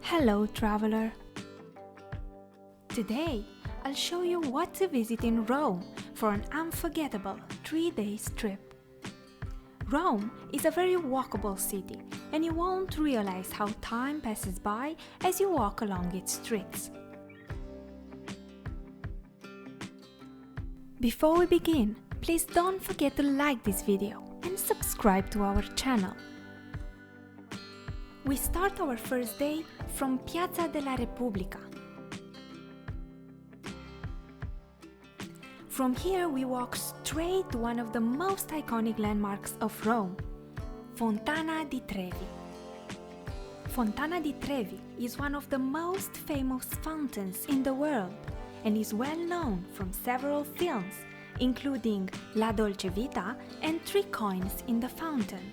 Hello, traveler! Today, I'll show you what to visit in Rome for an unforgettable 3-day trip. Rome is a very walkable city, and you won't realize how time passes by as you walk along its streets. Before we begin, please don't forget to like this video and subscribe to our channel. We start our first day from Piazza della Repubblica. From here we walk straight to one of the most iconic landmarks of Rome, Fontana di Trevi. Fontana di Trevi is one of the most famous fountains in the world and is well known from several films, including La Dolce Vita and 3 coins in the fountain.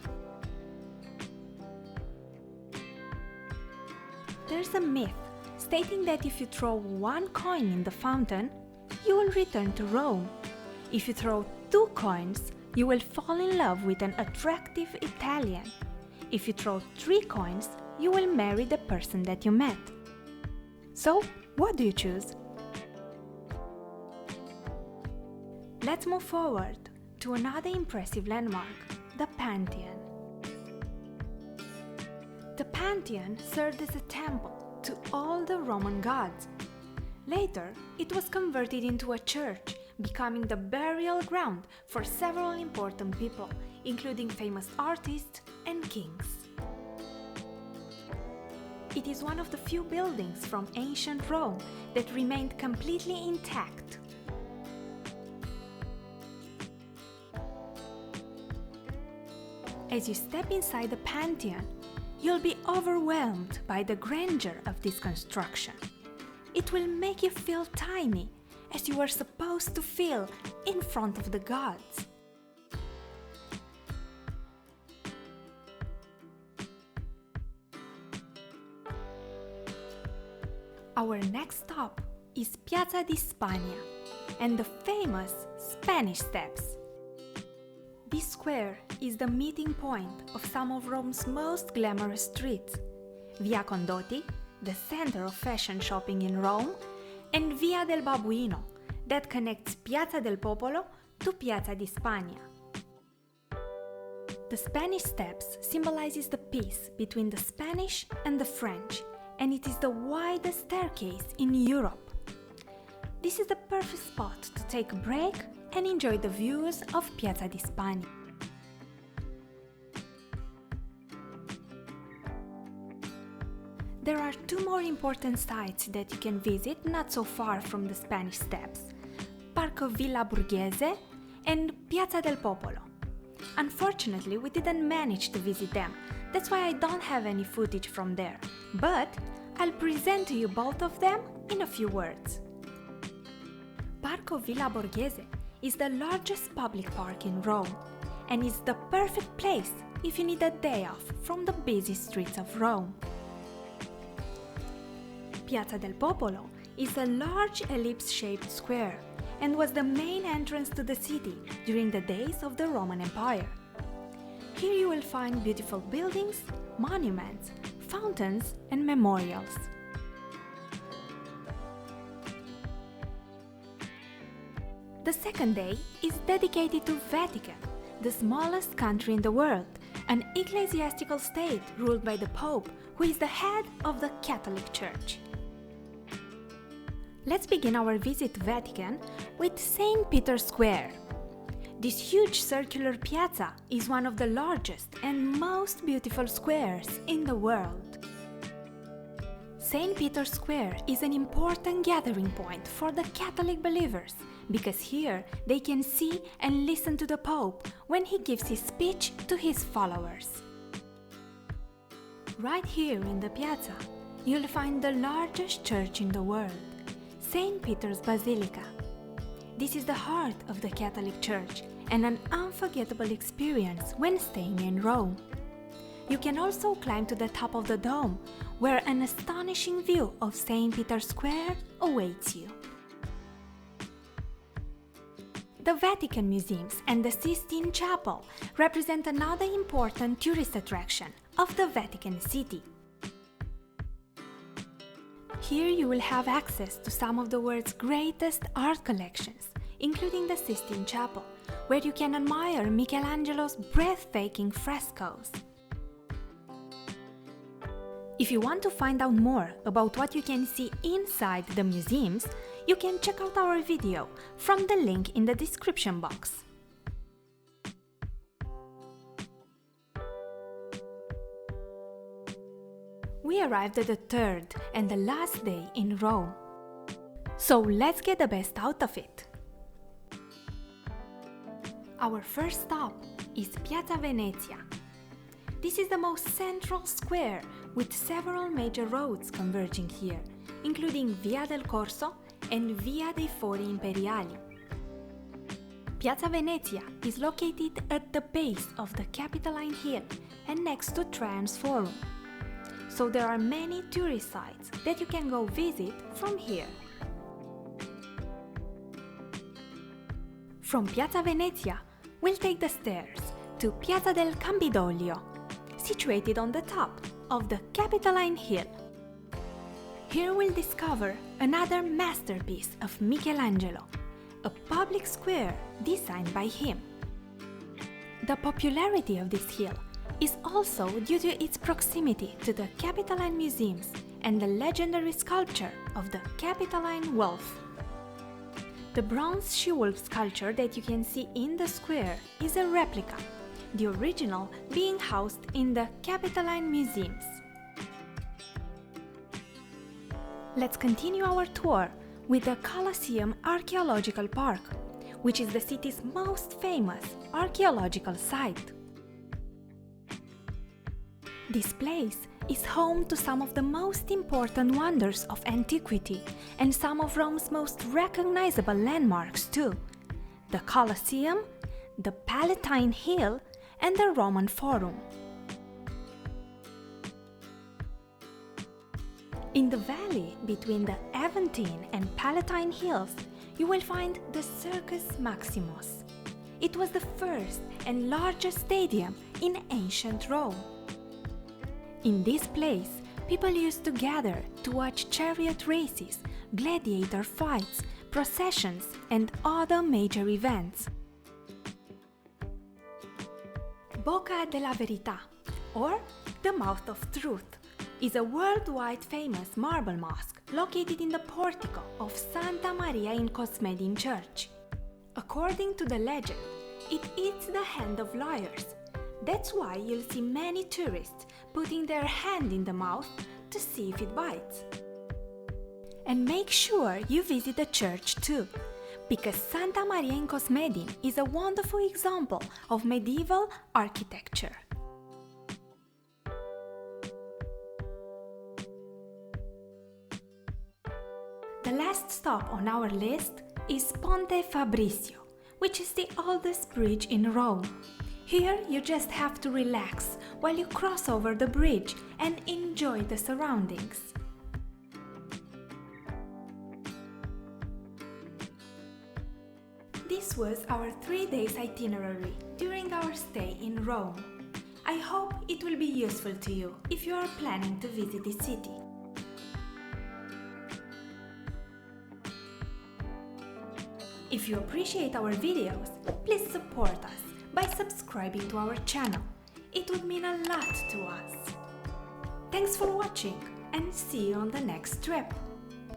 There's a myth stating that if you throw 1 coin in the fountain, you will return to Rome. If you throw 2 coins, you will fall in love with an attractive Italian. If you throw 3 coins, you will marry the person that you met. So, what do you choose? Let's move forward to another impressive landmark, the Pantheon. The Pantheon served as a temple to all the Roman gods. Later, it was converted into a church, becoming the burial ground for several important people, including famous artists and kings. It is one of the few buildings from ancient Rome that remained completely intact. As you step inside the Pantheon, you'll be overwhelmed by the grandeur of this construction. It will make you feel tiny, as you are supposed to feel in front of the gods. Our next stop is Piazza di Spagna and the famous Spanish Steps. This square is the meeting point of some of Rome's most glamorous streets: Via Condotti, the center of fashion shopping in Rome, and Via del Babuino, that connects Piazza del Popolo to Piazza di Spagna. The Spanish Steps symbolizes the peace between the Spanish and the French, and it is the widest staircase in Europe. This is the perfect spot to take a break and enjoy the views of Piazza di Spagna. There are 2 more important sites that you can visit not so far from the Spanish Steps: Parco Villa Borghese and Piazza del Popolo. Unfortunately, we didn't manage to visit them, that's why I don't have any footage from there, but I'll present to you both of them in a few words. Parco Villa Borghese is the largest public park in Rome and is the perfect place if you need a day off from the busy streets of Rome. Piazza del Popolo is a large ellipse-shaped square and was the main entrance to the city during the days of the Roman Empire. Here you will find beautiful buildings, monuments, fountains, and memorials. The second day is dedicated to Vatican, the smallest country in the world, an ecclesiastical state ruled by the Pope, who is the head of the Catholic Church. Let's begin our visit to Vatican with St. Peter's Square. This huge circular piazza is one of the largest and most beautiful squares in the world. St. Peter's Square is an important gathering point for the Catholic believers because here they can see and listen to the Pope when he gives his speech to his followers. Right here in the piazza, you'll find the largest church in the world, St. Peter's Basilica. This is the heart of the Catholic Church and an unforgettable experience when staying in Rome. You can also climb to the top of the dome, where an astonishing view of St. Peter's Square awaits you. The Vatican Museums and the Sistine Chapel represent another important tourist attraction of the Vatican City. Here you will have access to some of the world's greatest art collections, including the Sistine Chapel, where you can admire Michelangelo's breathtaking frescoes. If you want to find out more about what you can see inside the museums, you can check out our video from the link in the description box. We arrived at the third and the last day in Rome. So let's get the best out of it. Our first stop is Piazza Venezia. This is the most central square with several major roads converging here, including Via del Corso and Via dei Fori Imperiali. Piazza Venezia is located at the base of the Capitoline Hill and next to Trajan's Forum. So there are many tourist sites that you can go visit from here. From Piazza Venezia, we'll take the stairs to Piazza del Campidoglio, situated on the top of the Capitoline Hill. Here we'll discover another masterpiece of Michelangelo, a public square designed by him. The popularity of this hill is also due to its proximity to the Capitoline Museums and the legendary sculpture of the Capitoline Wolf. The bronze she-wolf sculpture that you can see in the square is a replica, the original being housed in the Capitoline Museums. Let's continue our tour with the Colosseum Archeological Park, which is the city's most famous archaeological site. This place is home to some of the most important wonders of antiquity and some of Rome's most recognizable landmarks too: the Colosseum, the Palatine Hill, and the Roman Forum. In the valley between the Aventine and Palatine Hills, you will find the Circus Maximus. It was the first and largest stadium in ancient Rome. In this place, people used to gather to watch chariot races, gladiator fights, processions, and other major events. Bocca della Verita, or the Mouth of Truth, is a worldwide famous marble mosque located in the portico of Santa Maria in Cosmedin Church. According to the legend, it eats the hand of liars. That's why you'll see many tourists putting their hand in the mouth to see if it bites. And make sure you visit the church too, because Santa Maria in Cosmedin is a wonderful example of medieval architecture. The last stop on our list is Ponte Fabricio, which is the oldest bridge in Rome. Here you just have to relax while you cross over the bridge and enjoy the surroundings. This was our 3 days itinerary during our stay in Rome. I hope it will be useful to you if you are planning to visit the city. If you appreciate our videos, please support us by subscribing to our channel. It would mean a lot to us. Thanks for watching and see you on the next trip.